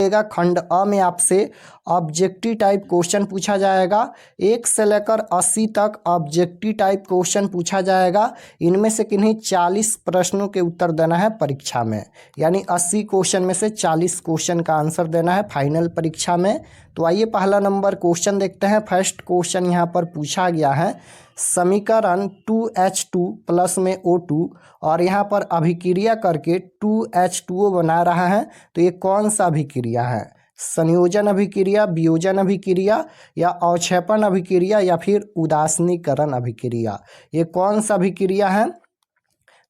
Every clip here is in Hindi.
खंड अ में आपसे ऑब्जेक्टिव टाइप क्वेश्चन पूछा जाएगा। 1 से लेकर 80 तक ऑब्जेक्टिव टाइप क्वेश्चन पूछा जाएगा। इनमें से किन्हीं 40 प्रश्नों के उत्तर देना है परीक्षा में, यानी 80 क्वेश्चन में से 40 क्वेश्चन का आंसर देना है फाइनल परीक्षा में। तो आइए पहला नंबर क्वेश्चन देखते हैं। फर्स्ट क्वेश्चन यहाँ पर पूछा गया है, समीकरण 2H2 प्लस में O2 और यहाँ पर अभिक्रिया करके 2H2O बना रहा है, तो ये कौन सा अभिक्रिया है? संयोजन अभिक्रिया, वियोजन अभिक्रिया या अवक्षेपण अभिक्रिया या फिर उदासीनीकरण अभिक्रिया? ये कौन सा अभिक्रिया है?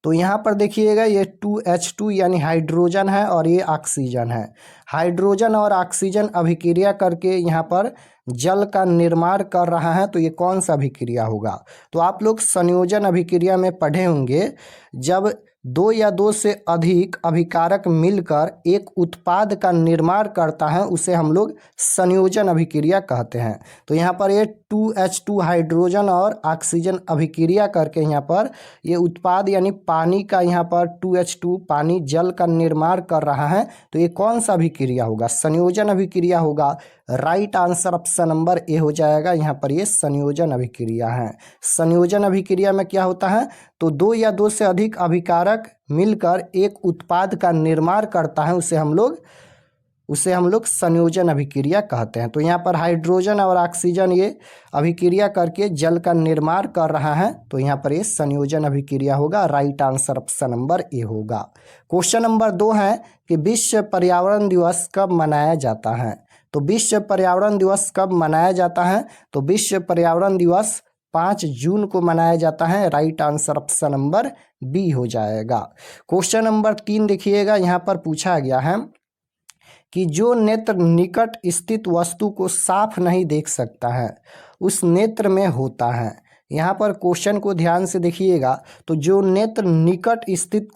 तो यहाँ पर देखिएगा ये 2H2 यानी हाइड्रोजन है और ये ऑक्सीजन है। हाइड्रोजन और ऑक्सीजन अभिक्रिया करके यहाँ पर जल का निर्माण कर रहा है, तो ये कौन सा अभिक्रिया होगा? तो आप लोग संयोजन अभिक्रिया में पढ़े होंगे, जब 2 या 2 से अधिक अभिकारक मिलकर एक उत्पाद का निर्माण करता है उसे हम लोग संयोजन अभिक्रिया कहते हैं। तो यहाँ पर ये 2H2 हाइड्रोजन और ऑक्सीजन अभिक्रिया करके यहाँ पर ये उत्पाद यानी पानी का यहाँ पर 2H2 पानी जल का निर्माण कर रहा है, तो ये कौन सा अभिक्रिया होगा? संयोजन अभिक्रिया होगा। राइट आंसर ऑप्शन नंबर ए हो जाएगा। यहाँ पर ये संयोजन अभिक्रिया है। संयोजन अभिक्रिया में क्या होता है? तो 2 या 2 से अधिक अभिकारक मिलकर एक उत्पाद का निर्माण करता है, उसे हम लोग संयोजन अभिक्रिया कहते हैं। तो यहाँ पर हाइड्रोजन और ऑक्सीजन ये अभिक्रिया करके जल का निर्माण कर रहा है, तो यहाँ पर ये संयोजन अभिक्रिया होगा। Right answer option number A होगा। क्वेश्चन नंबर 2 है कि विश्व पर्यावरण दिवस कब मनाया जाता है? तो विश्व पर्यावरण दिवस कब मनाया जाता है? तो विश्व पर्यावरण दिवस 5 जून को मनाया जाता है। Right answer option number B हो जाएगा। क्वेश्चन नंबर 3 देखिएगा, यहाँ पर पूछा गया है कि जो नेत्र निकट स्थित वस्तु को साफ नहीं देख सकता है उस नेत्र में होता है। यहाँ पर क्वेश्चन को ध्यान से देखिएगा, तो जो नेत्र निकट स्थित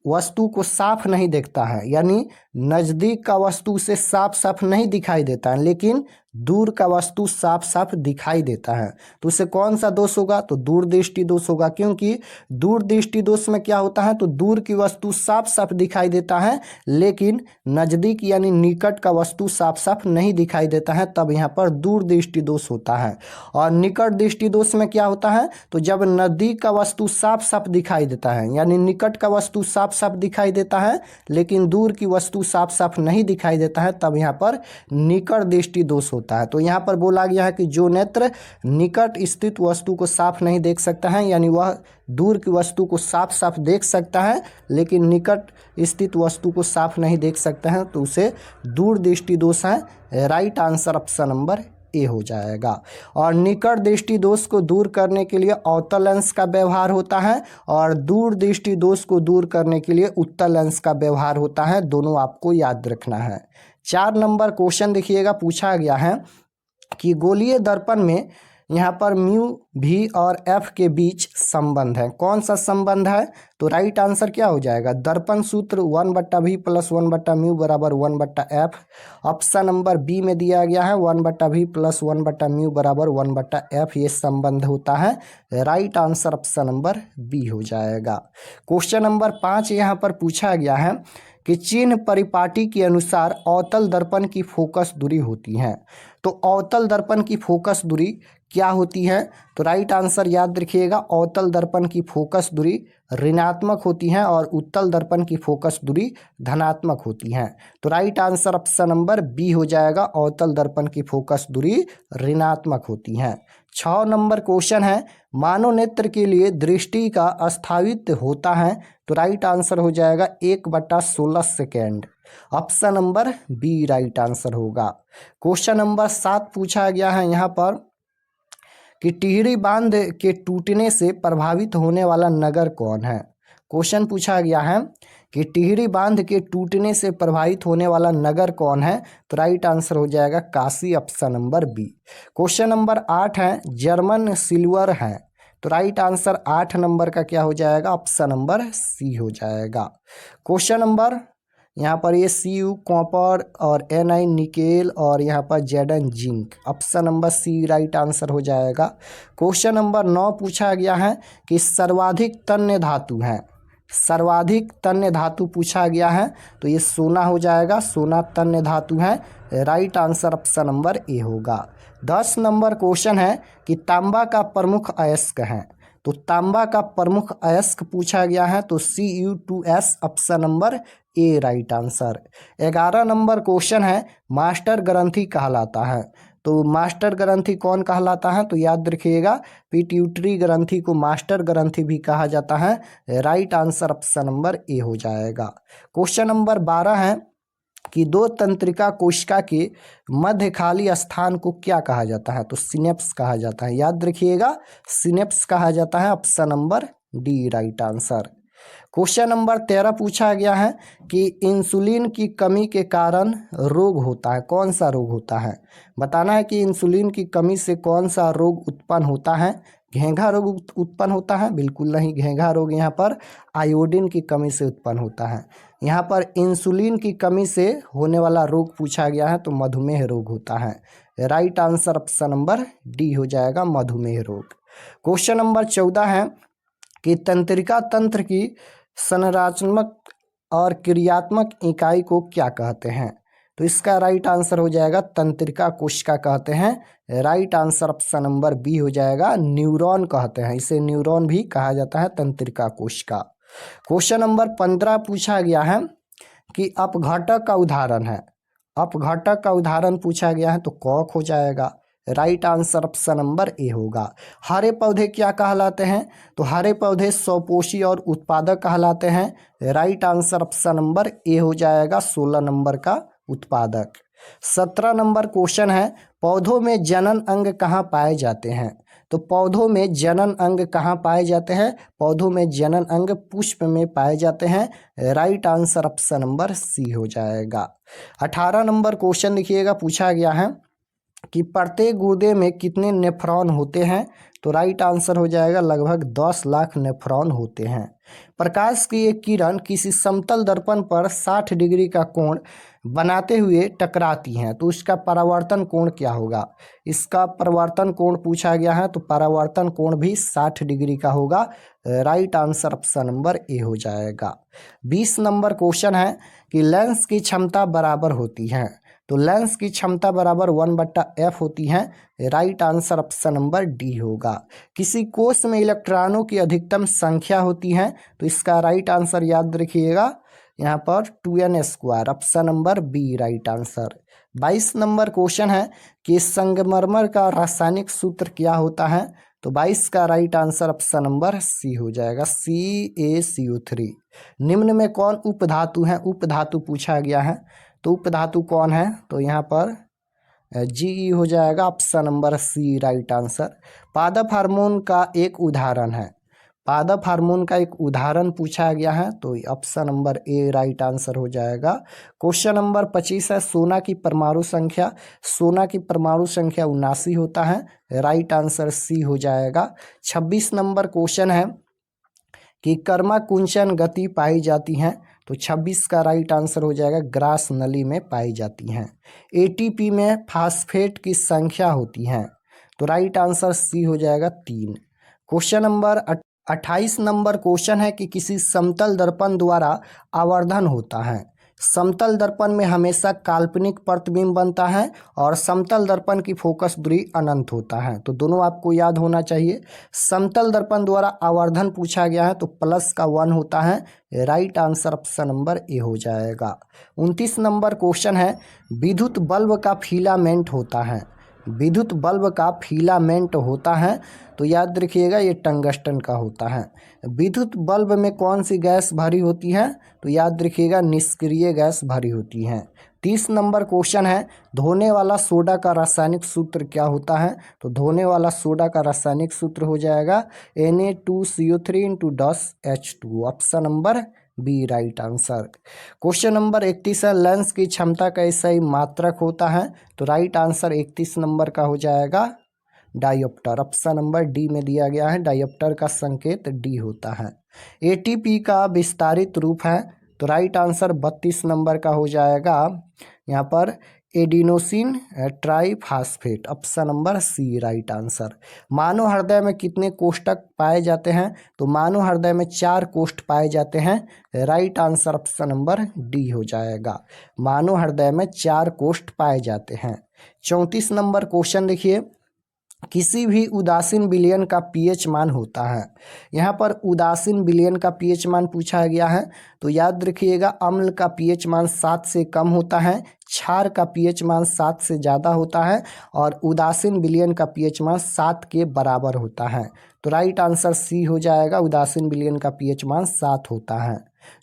वस्तु को साफ नहीं देखता है, यानी नज़दीक का वस्तु उसे साफ साफ नहीं दिखाई देता है, लेकिन दूर का वस्तु साफ साफ दिखाई देता है, तो उसे कौन सा दोष होगा? तो दूरदृष्टि दोष होगा। क्योंकि दूरदृष्टि दोष में क्या होता है? तो दूर की वस्तु साफ साफ दिखाई देता है, लेकिन नज़दीक यानी निकट का वस्तु साफ साफ नहीं दिखाई देता है, तब यहाँ पर दूरदृष्टि दोष होता है। और निकट दृष्टि दोष में क्या होता है? तो जब नज़दीक का वस्तु साफ साफ दिखाई देता है, यानी निकट का वस्तु साफ साफ दिखाई देता है लेकिन दूर की वस्तु साफ साफ नहीं दिखाई देता है, तब यहाँ पर निकट दृष्टि दोष होता है। तो यहाँ पर बोला गया है कि जो नेत्र निकट स्थित वस्तु को साफ नहीं देख सकता है, यानी वह दूर की वस्तु को साफ साफ देख सकता है लेकिन निकट स्थित वस्तु को साफ नहीं देख सकता है, तो उसे दूरदृष्टि दोष है। राइट आंसर ऑप्शन नंबर ए हो जाएगा। और निकट दृष्टि दोष को दूर करने के लिए अवतल लेंस का व्यवहार होता है और दूर दृष्टि दोष को दूर करने के लिए उत्तल लेंस का व्यवहार होता है। दोनों आपको याद रखना है। 4 नंबर क्वेश्चन देखिएगा, पूछा गया है कि गोलीय दर्पण में यहाँ पर म्यू भी और एफ के बीच संबंध है। कौन सा संबंध है? तो राइट आंसर क्या हो जाएगा? दर्पण सूत्र 1/v प्लस 1/म्यू बराबर 1/f। ऑप्शन नंबर बी में दिया गया है 1/v प्लस 1/म्यू बराबर 1/f, ये संबंध होता है। Right answer option number B हो जाएगा। क्वेश्चन नंबर 5 यहाँ पर पूछा गया है कि चिन्ह परिपाटी के अनुसार अवतल दर्पण की फोकस दूरी होती है। तो अवतल दर्पण की फोकस दूरी क्या होती है? तो राइट आंसर याद रखिएगा, अवतल दर्पण की फोकस दूरी ऋणात्मक होती है और उत्तल दर्पण की फोकस दूरी धनात्मक होती है। तो right answer option number B हो जाएगा, अवतल दर्पण की फोकस दूरी ऋणात्मक होती है। 6 नंबर क्वेश्चन है, मानव नेत्र के लिए दृष्टि का अस्थायित्व होता है। तो राइट आंसर हो जाएगा 1/16 second. Option number B right answer होगा। क्वेश्चन नंबर 7 पूछा गया है यहाँ पर कि टिहरी बांध के टूटने से प्रभावित होने वाला नगर कौन है? क्वेश्चन पूछा गया है कि टिहरी बांध के टूटने से प्रभावित होने वाला नगर कौन है? तो राइट आंसर हो जाएगा Kashi. Option number B. Question number 8 है, जर्मन सिल्वर है। तो राइट आंसर 8 नंबर का क्या हो जाएगा? ऑप्शन नंबर सी हो जाएगा। क्वेश्चन नंबर यहाँ पर ये Cu कॉपर और Ni निकेल और यहाँ पर Zn zinc. Option number C right answer हो जाएगा। क्वेश्चन नंबर 9 पूछा गया है कि सर्वाधिक तन्य धातु है। सर्वाधिक तन्य धातु पूछा गया है तो ये सोना हो जाएगा, सोना तन्य धातु है। Right answer option number A होगा। 10 नंबर क्वेश्चन है कि तांबा का प्रमुख अयस्क है, तो तांबा का प्रमुख अयस्क पूछा गया है तो Cu2S ऑप्शन नंबर ए राइट आंसर। 11 नंबर क्वेश्चन है मास्टर ग्रंथि कहलाता है, तो मास्टर ग्रंथि कौन कहलाता है, तो याद रखिएगा पिट्यूटरी ग्रंथि को मास्टर ग्रंथि भी कहा जाता है। राइट आंसर ऑप्शन नंबर ए हो जाएगा। क्वेश्चन नंबर 12 है कि दो तंत्रिका कोशिका के मध्य खाली स्थान को क्या कहा जाता है, तो सिनेप्स कहा जाता है। याद रखिएगा सिनेप्स कहा जाता है, option number D right answer. Question number 13 पूछा गया है कि इंसुलिन की कमी के कारण रोग होता है, कौन सा रोग होता है। बताना है कि इंसुलिन की कमी से कौन सा रोग उत्पन्न होता है। घेंघा रोग उत्पन्न होता है, बिल्कुल नहीं, घेंघा रोग यहाँ पर आयोडीन की कमी से उत्पन्न होता है। यहाँ पर इंसुलिन की कमी से होने वाला रोग पूछा गया है तो मधुमेह रोग होता है। Right answer option number D हो जाएगा, मधुमेह रोग। क्वेश्चन नंबर 14 है कि तंत्रिका तंत्र की संरचनात्मक और क्रियात्मक इकाई को क्या कहते हैं, तो इसका राइट आंसर हो जाएगा तंत्रिका कोशिका कहते हैं। Right answer option number B हो जाएगा, न्यूरॉन कहते हैं, इसे न्यूरॉन भी कहा जाता है तंत्रिका कोशिका। क्वेश्चन नंबर 15 पूछा गया है कि अपघटक का उदाहरण है, अपघटक का उदाहरण पूछा गया है तो कॉक हो जाएगा। Right answer option number A होगा। हरे पौधे क्या कहलाते हैं, तो हरे पौधे स्वपोषी और उत्पादक कहलाते हैं। राइट आंसर ऑप्शन नंबर ए हो जाएगा, 16 नंबर का उत्पादक। 17 नंबर क्वेश्चन है पौधों में जनन अंग कहाँ पाए जाते हैं, तो पौधों में जनन अंग कहाँ पाए जाते हैं, पौधों में जनन अंग पुष्प में पाए जाते हैं। Right answer option number C हो जाएगा। 18 नंबर क्वेश्चन देखिएगा, पूछा गया है कि प्रत्येक गुर्दे में कितने नेफ्रॉन होते हैं, तो राइट आंसर हो जाएगा लगभग 10 लाख नेफ्रॉन होते हैं। प्रकाश की एक किरण किसी समतल दर्पण पर 60 डिग्री का कोण बनाते हुए टकराती हैं तो उसका परावर्तन कोण क्या होगा। इसका परावर्तन कोण पूछा गया है तो परावर्तन कोण भी 60 डिग्री का होगा। राइट आंसर ऑप्शन नंबर ए हो जाएगा। 20 नंबर क्वेश्चन है कि लेंस की क्षमता बराबर होती है, तो लेंस की क्षमता बराबर 1/f होती है। Right answer option number D होगा। किसी कोष में इलेक्ट्रॉनों की अधिकतम संख्या होती है तो इसका राइट आंसर याद रखिएगा यहाँ पर 2n², option number B right answer. 22 number question है कि संगमरमर का रासायनिक सूत्र क्या होता है, तो 22 का right answer option number C हो जाएगा, CaCO3। निम्न में कौन उपधातु है, उपधातु पूछा गया है तो उपधातु कौन है, तो यहाँ पर Ge हो जाएगा, option number C right answer. पादप हार्मोन का एक उदाहरण है, पादप हार्मोन का एक उदाहरण पूछा गया है तो ऑप्शन नंबर ए राइट आंसर हो जाएगा। क्वेश्चन नंबर 25 है सोना की परमाणु संख्या, सोना की परमाणु संख्या 79 होता है। राइट आंसर सी हो जाएगा। 26 नंबर क्वेश्चन है कि कर्मा कुंचन गति पाई जाती है तो 26 का राइट आंसर हो जाएगा, ग्रास नली में पाई जाती हैं। एटीपी में फास्फेट की संख्या होती है तो राइट आंसर सी हो जाएगा 3। क्वेश्चन नंबर 28 नंबर क्वेश्चन है कि किसी समतल दर्पण द्वारा आवर्धन होता है। समतल दर्पण में हमेशा काल्पनिक प्रतिबिंब बनता है और समतल दर्पण की फोकस दूरी अनंत होता है, तो दोनों आपको याद होना चाहिए। समतल दर्पण द्वारा आवर्धन पूछा गया है तो प्लस का 1 होता है। राइट आंसर ऑप्शन नंबर ए हो जाएगा। 29 नंबर क्वेश्चन है विद्युत बल्ब का फिलामेंट होता है, विद्युत बल्ब का फिलामेंट होता है तो याद रखिएगा ये टंगस्टन का होता है। विद्युत बल्ब में कौन सी गैस भरी होती है, तो याद रखिएगा निष्क्रिय गैस भरी होती है। 30 नंबर क्वेश्चन है धोने वाला सोडा का रासायनिक सूत्र क्या होता है, तो धोने वाला सोडा का रासायनिक सूत्र हो जाएगा Na2CO3 × 10H2, option number B right answer. Question number 31 है लेंस की क्षमता का सही मात्रक होता है तो राइट आंसर 31 नंबर का हो जाएगा डायोप्टर, ऑप्शन नंबर डी में दिया गया है, डायोप्टर का संकेत डी होता है। एटीपी का विस्तारित रूप है तो राइट आंसर 32 नंबर का हो जाएगा यहाँ पर adenosine triphosphate, option number C right answer. मानव हृदय में कितने कोष्ठक पाए जाते हैं? तो मानव हृदय में 4 कोष्ठ पाए जाते हैं, right answer option number D हो जाएगा। मानव हृदय में 4 कोष्ठ पाए जाते हैं। 34 नंबर क्वेश्चन देखिए, किसी भी उदासीन विलयन का पीएच मान होता है। यहाँ पर उदासीन विलयन का पीएच मान पूछा गया है, तो याद रखिएगा अम्ल का पीएच मान 7 से कम होता है, क्षार का पीएच मान 7 से ज़्यादा होता है और उदासीन विलयन का पीएच मान 7 के बराबर होता है। तो राइट आंसर सी हो जाएगा, उदासीन विलयन का पीएच मान 7 होता है।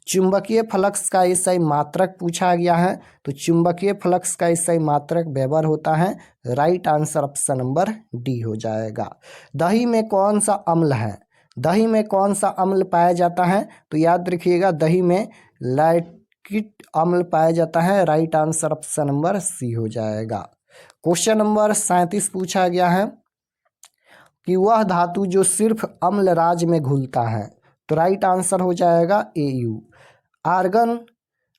चुंबकीय फ्लक्स का एसआई मात्रक पूछा गया है, तो चुंबकीय फ्लक्स का एसआई मात्रक वेबर होता है, right answer option number D हो जाएगा। दही में कौन सा अम्ल है? दही में कौन सा अम्ल पाया जाता है? तो याद रखिएगा दही में लैक्टिक अम्ल पाया जाता है, right answer option number C हो जाएगा। क्वेश्चन नंबर 37 पूछा गया है कि वह धातु जो सिर्फ अम्ल राज में घुलता है, तो राइट आंसर हो जाएगा एयू। आर्गन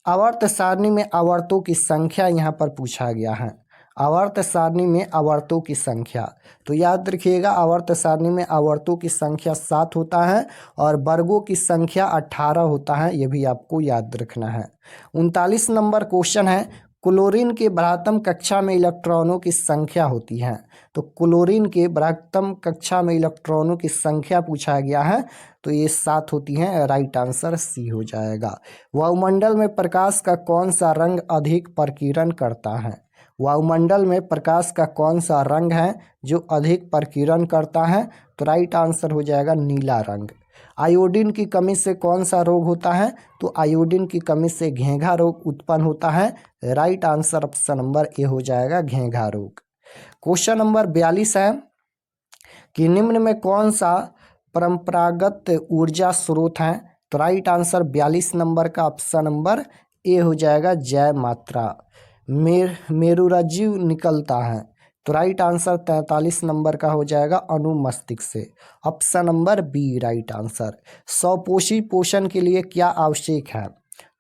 आवर्त सारणी में आवर्तों की संख्या यहाँ पर पूछा गया है। आवर्त सारणी में आवर्तों की संख्या, तो याद रखिएगा आवर्त सारणी में आवर्तों की संख्या 7 होता है और वर्गों की संख्या 18 होता है, ये भी आपको याद रखना है। 39 नंबर क्वेश्चन है, क्लोरीन के बृहत्तम कक्षा में इलेक्ट्रॉनों की संख्या होती है। तो क्लोरीन के बृहत्तम कक्षा में इलेक्ट्रॉनों की संख्या पूछा गया है, तो ये 7 होती हैं, राइट आंसर सी हो जाएगा। वायुमंडल में प्रकाश का कौन सा रंग अधिक प्रकीर्णन करता है? वायुमंडल में प्रकाश का कौन सा रंग है जो अधिक प्रकीर्णन करता है? तो राइट आंसर हो जाएगा नीला रंग। आयोडीन की कमी से कौन सा रोग होता है? तो आयोडीन की कमी से घेंघा रोग उत्पन्न होता है, राइट आंसर ऑप्शन नंबर ए हो जाएगा घेंघा रोग। क्वेश्चन नंबर 42 है कि निम्न में कौन सा परंपरागत ऊर्जा स्रोत है? तो राइट आंसर 42 नंबर का ऑप्शन नंबर ए हो जाएगा जय मात्रा। मेरुरज्जु निकलता है, तो राइट आंसर 43 नंबर का हो जाएगा अनुमस्तिष्क से, option number B right answer. स्वपोषी पोषण के लिए क्या आवश्यक है?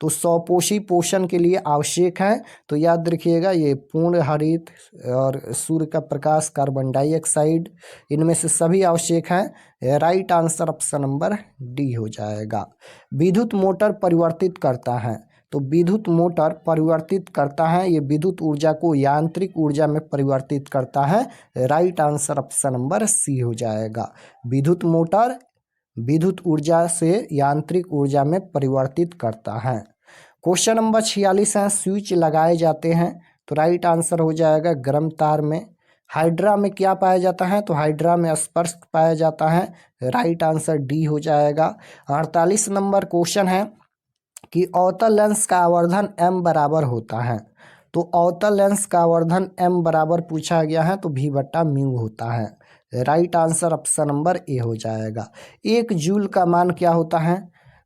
तो स्वपोषी पोषण के लिए आवश्यक है, तो याद रखिएगा ये पूर्ण हरित और सूर्य का प्रकाश, कार्बन डाइऑक्साइड, इनमें से सभी आवश्यक हैं, right answer option number D हो जाएगा। विद्युत मोटर परिवर्तित करता है, तो विद्युत मोटर परिवर्तित करता है, ये विद्युत ऊर्जा को यांत्रिक ऊर्जा में परिवर्तित करता है, right answer option number C हो जाएगा। विद्युत मोटर विद्युत ऊर्जा से यांत्रिक ऊर्जा में परिवर्तित करता है। क्वेश्चन नंबर 46 है, स्विच लगाए जाते हैं, तो राइट आंसर हो जाएगा गर्म तार में। हाइड्रा में क्या पाया जाता है? तो हाइड्रा में स्पर्श पाया जाता है, राइट आंसर डी हो जाएगा। 48 नंबर क्वेश्चन है कि अवतल लेंस का आवर्धन m बराबर होता है, तो अवतल लेंस का आवर्धन m बराबर पूछा गया है, तो v/μ होता है, राइट आंसर ऑप्शन नंबर ए हो जाएगा। 1 जूल का मान क्या होता है?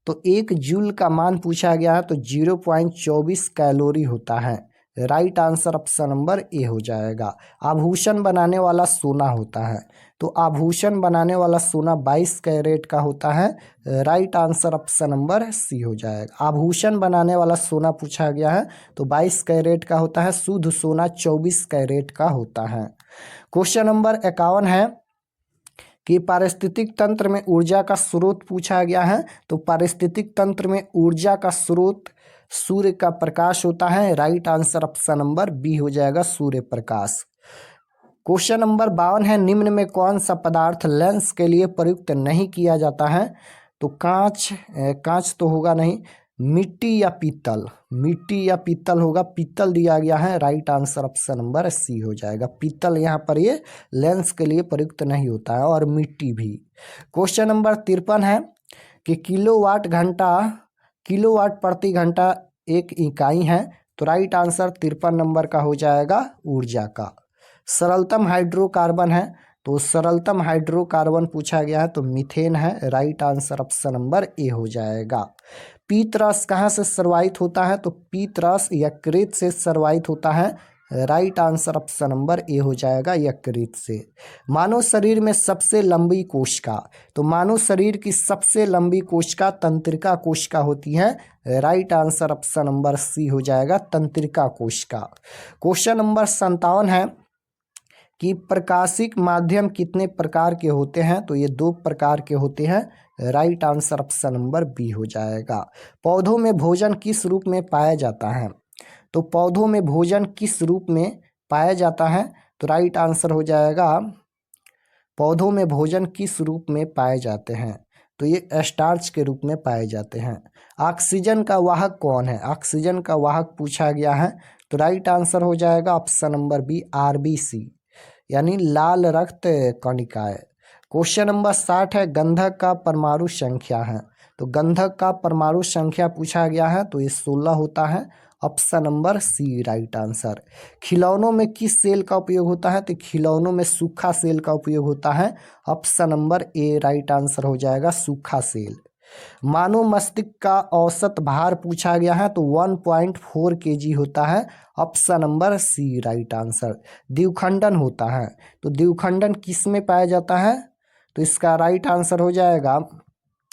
तो 1 जूल का मान पूछा गया है, तो 0.24 कैलोरी होता है, राइट आंसर ऑप्शन नंबर ए हो जाएगा। आभूषण बनाने वाला सोना होता है, तो आभूषण बनाने वाला सोना 22 कैरेट का होता है, right answer option number C हो जाएगा। आभूषण बनाने वाला सोना पूछा गया है, तो 22 कैरेट का होता है, शुद्ध सोना 24 कैरेट का होता है। क्वेश्चन नंबर 51 है कि पारिस्थितिक तंत्र में ऊर्जा का स्रोत पूछा गया है, तो पारिस्थितिक तंत्र में ऊर्जा का स्रोत सूर्य का प्रकाश होता है, right answer option number B हो जाएगा सूर्य प्रकाश। क्वेश्चन नंबर 52 है, निम्न में कौन सा पदार्थ लेंस के लिए प्रयुक्त नहीं किया जाता है? तो कांच तो होगा नहीं, मिट्टी या पीतल होगा, पीतल दिया गया है, right answer option number C हो जाएगा। पीतल यहाँ पर ये लेंस के लिए प्रयुक्त नहीं होता है, और मिट्टी भी। क्वेश्चन नंबर 53 है कि किलोवाट प्रति घंटा एक इकाई है, तो राइट आंसर 53 नंबर का हो जाएगा ऊर्जा का। सरलतम हाइड्रोकार्बन है, तो सरलतम हाइड्रोकार्बन पूछा गया है, तो मीथेन है, राइट आंसर ऑप्शन नंबर ए हो जाएगा। पीत रस कहाँ से सर्वाहित होता है? तो पीत रस यकृत से सर्वाहित होता है, राइट आंसर ऑप्शन नंबर ए हो जाएगा यकृत से। मानव शरीर में सबसे लंबी कोशिका, तो मानव शरीर की सबसे लंबी कोशिका तंत्रिका कोशिका होती है। Right answer option number C हो जाएगा तंत्रिका कोशिका। क्वेश्चन नंबर 57 है कि प्रकाशिक माध्यम कितने प्रकार के होते हैं, तो ये 2 प्रकार के होते हैं। Right answer option number B हो जाएगा। पौधों में भोजन किस रूप में पाया जाता है, तो पौधों में भोजन किस रूप में पाया जाता है, तो राइट आंसर हो जाएगा पौधों में भोजन किस रूप में पाए जाते हैं, तो ये स्टार्च के रूप में पाए जाते हैं। ऑक्सीजन का वाहक कौन है, ऑक्सीजन का वाहक पूछा गया है, तो राइट आंसर हो जाएगा ऑप्शन नंबर बी आरबीसी यानी लाल रक्त कणिकाएं। क्वेश्चन नंबर 60 है गंधक का परमाणु संख्या है, तो गंधक का परमाणु संख्या पूछा गया है, तो ये 16 होता है। Option number C right answer. खिलौनों में किस सेल का उपयोग होता है, तो खिलौनों में सूखा सेल का उपयोग होता है। ऑप्शन नंबर ए राइट आंसर हो जाएगा सूखा सेल। मानव मस्तिष्क का औसत भार पूछा गया है, तो 1.4 kg होता है। Option number C right answer. द्विखंडन होता है, तो द्विखंडन किस में पाया जाता है, तो इसका राइट आंसर हो जाएगा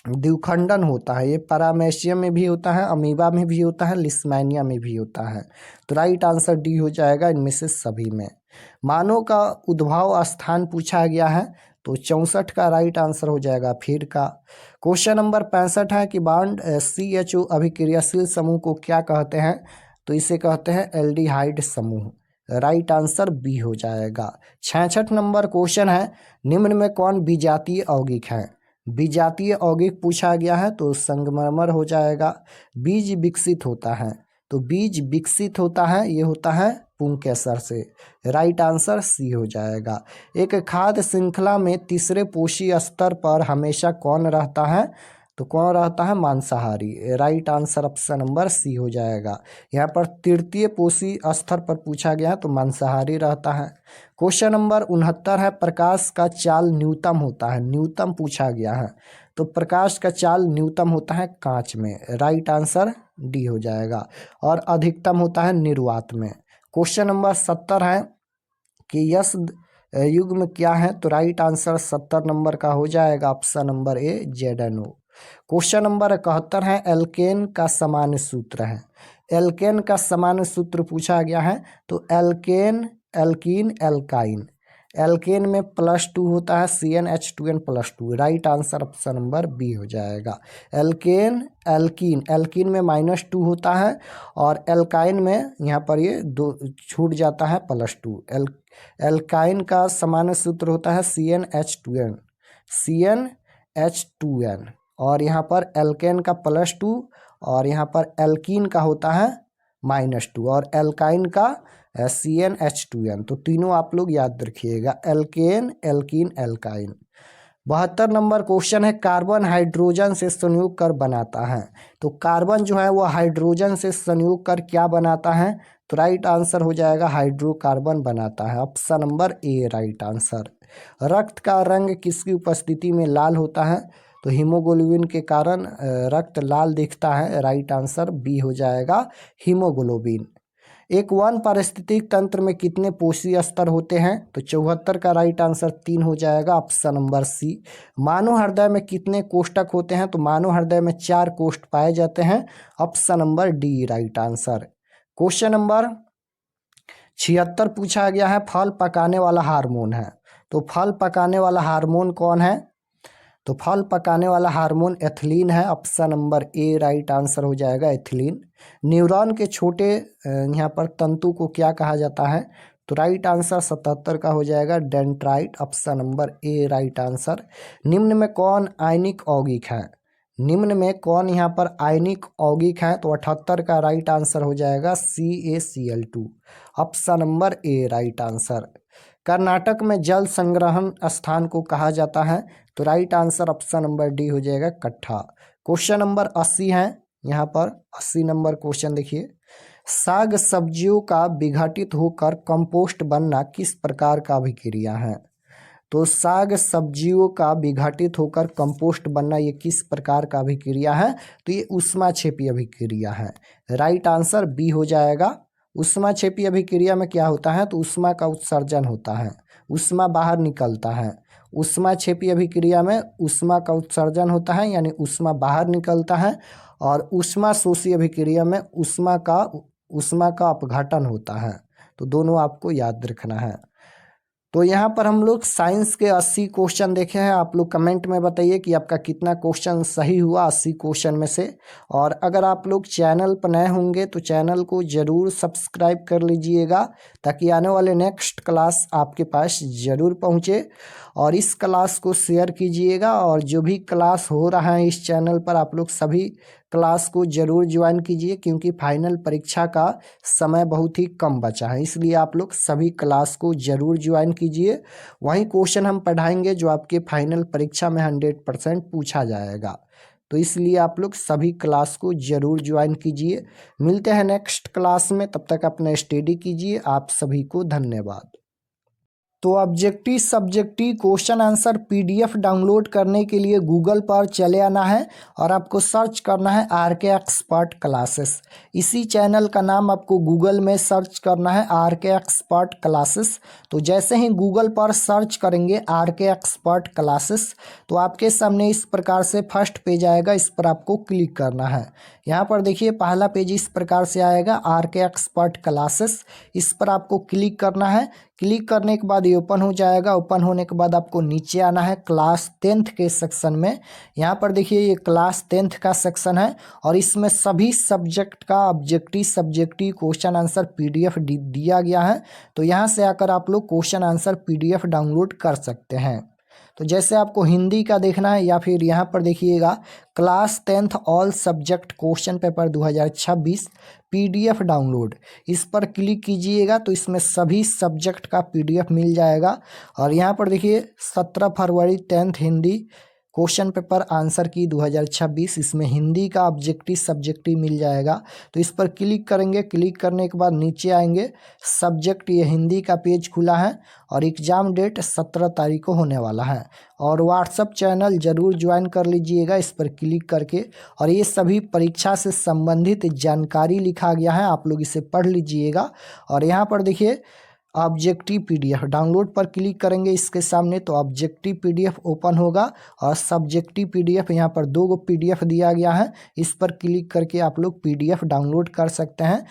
द्विखंडन होता है, ये पैरामेशियम में भी होता है, अमीबा में भी होता है, लिस्मैनिया में भी होता है, तो राइट आंसर डी हो जाएगा इनमें से सभी में। मानव का उद्भव स्थान पूछा गया है, तो 64 का राइट आंसर हो जाएगा फिर का। क्वेश्चन नंबर 65 है कि बॉन्ड CHO अभिक्रियाशील समूह को क्या कहते हैं, तो इसे कहते हैं एल्डिहाइड समूह। राइट आंसर बी हो जाएगा। 66 नंबर क्वेश्चन है निम्न में कौन विजातीय यौगिक है, विजातीय यौगिक पूछा गया है, तो संगमरमर हो जाएगा। बीज विकसित होता है, तो बीज विकसित होता है ये होता है पुंकेसर से। राइट आंसर सी हो जाएगा। एक खाद्य श्रृंखला में तीसरे पोषी स्तर पर हमेशा कौन रहता है, तो कौन रहता है मांसाहारी। Right answer option number C हो जाएगा। यहाँ पर तृतीय पोषी स्तर पर पूछा गया है, तो मांसाहारी रहता है। क्वेश्चन नंबर 69 है प्रकाश का चाल न्यूनतम होता है, न्यूनतम पूछा गया है, तो प्रकाश का चाल न्यूनतम होता है कांच में। राइट आंसर डी हो जाएगा। और अधिकतम होता है निर्वात में। क्वेश्चन नंबर 70 है कि यश युग्म क्या है, तो राइट आंसर 70 नंबर का हो जाएगा ऑप्शन नंबर ए ZNO। क्वेश्चन नंबर 71 है एल्केन का सामान्य सूत्र है, एल्केन का सामान्य सूत्र पूछा गया है, तो एल्केन एल्कीन एल्काइन, एल्केन में +2 होता है CnH2n+2। Right answer option number B हो जाएगा। एल्केन एल्कीन, एल्कीन में -2 होता है और एल्काइन में यहाँ पर ये 2 छूट जाता है +2। एल्काइन का सामान्य सूत्र होता है CnH2n, CnH2n, और यहाँ पर एल्केन का +2 और यहाँ पर एल्कीन का होता है -2 और एल्काइन का CnH2n, तो तीनों आप लोग याद रखिएगा alkane alkene alkyne. 72 number question है कार्बन हाइड्रोजन से संयोग कर बनाता है, तो कार्बन जो है वो हाइड्रोजन से संयोग कर क्या बनाता है, तो राइट आंसर हो जाएगा हाइड्रोकार्बन बनाता है। ऑप्शन नंबर ए राइट आंसर। रक्त का रंग किसकी उपस्थिति में लाल होता है, तो हीमोग्लोबिन के कारण रक्त लाल दिखता है। राइट आंसर बी हो जाएगा हीमोग्लोबिन। एक वन पारिस्थितिक तंत्र में कितने पोषी स्तर होते हैं, तो 74 का राइट आंसर 3 हो जाएगा ऑप्शन नंबर सी। मानव हृदय में कितने कोष्ठक होते हैं, तो मानव हृदय में 4 कोष्ठ पाए जाते हैं। Option number D right answer. Question number 76 पूछा गया है फल पकाने वाला हार्मोन है, तो फल पकाने वाला हार्मोन कौन है, तो फल पकाने वाला हार्मोन एथिलीन है। ऑप्शन नंबर ए राइट आंसर हो जाएगा एथिलीन। न्यूरॉन के छोटे यहाँ पर तंतु को क्या कहा जाता है, तो राइट आंसर 77 का हो जाएगा डेंड्राइट। ऑप्शन नंबर ए राइट आंसर। निम्न में कौन आयनिक यौगिक है, निम्न में कौन यहाँ पर आयनिक यौगिक है, तो 78 का राइट आंसर हो जाएगा CaCl2। ऑप्शन नंबर ए राइट आंसर। कर्नाटक में जल संग्रहण स्थान को कहा जाता है, तो right answer option number D हो जाएगा कट्ठा। क्वेश्चन नंबर 80 है, यहाँ पर 80 नंबर क्वेश्चन देखिए। साग सब्जियों का विघटित होकर कंपोस्ट बनना किस प्रकार का अभिक्रिया है, तो साग सब्जियों का विघटित होकर कंपोस्ट बनना ये किस प्रकार का अभिक्रिया है, तो ये ऊष्माक्षेपी अभिक्रिया है। राइट आंसर बी हो जाएगा ऊष्माक्षेपी अभिक्रिया में क्या होता है, तो ऊष्मा का उत्सर्जन होता है, ऊष्मा बाहर निकलता है। ऊष्माक्षेपी अभिक्रिया में ऊष्मा का उत्सर्जन होता है यानी ऊष्मा बाहर निकलता है, और ऊष्मा शोषी अभिक्रिया में ऊष्मा का अपघटन होता है। तो दोनों आपको याद रखना है। तो यहाँ पर हम लोग साइंस के 80 क्वेश्चन देखे हैं। आप लोग कमेंट में बताइए कि आपका कितना क्वेश्चन सही हुआ 80 क्वेश्चन में से। और अगर आप लोग चैनल पर नए होंगे तो चैनल को ज़रूर सब्सक्राइब कर लीजिएगा, ताकि आने वाले नेक्स्ट क्लास आपके पास ज़रूर पहुँचे। और इस क्लास को शेयर कीजिएगा, और जो भी क्लास हो रहा है इस चैनल पर आप लोग सभी क्लास को ज़रूर ज्वाइन कीजिए, क्योंकि फाइनल परीक्षा का समय बहुत ही कम बचा है, इसलिए आप लोग सभी क्लास को ज़रूर ज्वाइन कीजिए। वही क्वेश्चन हम पढ़ाएंगे जो आपके फाइनल परीक्षा में 100% पूछा जाएगा। तो इसलिए आप लोग सभी क्लास को ज़रूर ज्वाइन कीजिए। मिलते हैं नेक्स्ट क्लास में, तब तक अपना स्टडी कीजिए। आप सभी को धन्यवाद। तो objective subjective question answer PDF download करने के लिए गूगल पर चले आना है और आपको सर्च करना है आरके एक्सपर्ट क्लासेस। इसी चैनल का नाम आपको गूगल में सर्च करना है आरके एक्सपर्ट क्लासेस। तो जैसे ही गूगल पर सर्च करेंगे आरके एक्सपर्ट क्लासेस, तो आपके सामने इस प्रकार से फर्स्ट पेज आएगा, इस पर आपको क्लिक करना है। यहाँ पर देखिए पहला पेज इस प्रकार से आएगा आरके एक्सपर्ट क्लासेस, इस पर आपको क्लिक करना है। क्लिक करने के बाद ये ओपन हो जाएगा। ओपन होने के बाद आपको नीचे आना है क्लास 10th के सेक्शन में। यहाँ पर देखिए ये क्लास 10th का सेक्शन है, और इसमें सभी सब्जेक्ट का objective subjective question answer PDF दिया गया है। तो यहाँ से आकर आप लोग क्वेश्चन आंसर पीडीएफ डाउनलोड कर सकते हैं। तो जैसे आपको हिंदी का देखना है, या फिर यहाँ पर देखिएगा class 10th all subject question paper 2026 PDF download, इस पर क्लिक कीजिएगा तो इसमें सभी सब्जेक्ट का पीडीएफ मिल जाएगा। और यहाँ पर देखिए 17 फरवरी 10th Hindi question paper answer की 2026, इसमें हिंदी का ऑब्जेक्टिव सब्जेक्टिव मिल जाएगा। तो इस पर क्लिक करेंगे। क्लिक करने के बाद नीचे आएंगे, सब्जेक्ट ये हिंदी का पेज खुला है, और एग्ज़ाम डेट 17 तारीख को होने वाला है। और व्हाट्सएप चैनल ज़रूर ज्वाइन कर लीजिएगा इस पर क्लिक करके। और ये सभी परीक्षा से संबंधित जानकारी लिखा गया है, आप लोग इसे पढ़ लीजिएगा। और यहाँ पर देखिए ऑब्जेक्टिव पीडीएफ डाउनलोड पर क्लिक करेंगे इसके सामने, तो ऑब्जेक्टिव पीडीएफ ओपन होगा, और सब्जेक्टिव पीडीएफ यहाँ पर 2 पीडीएफ दिया गया है, इस पर क्लिक करके आप लोग पीडीएफ डाउनलोड कर सकते हैं।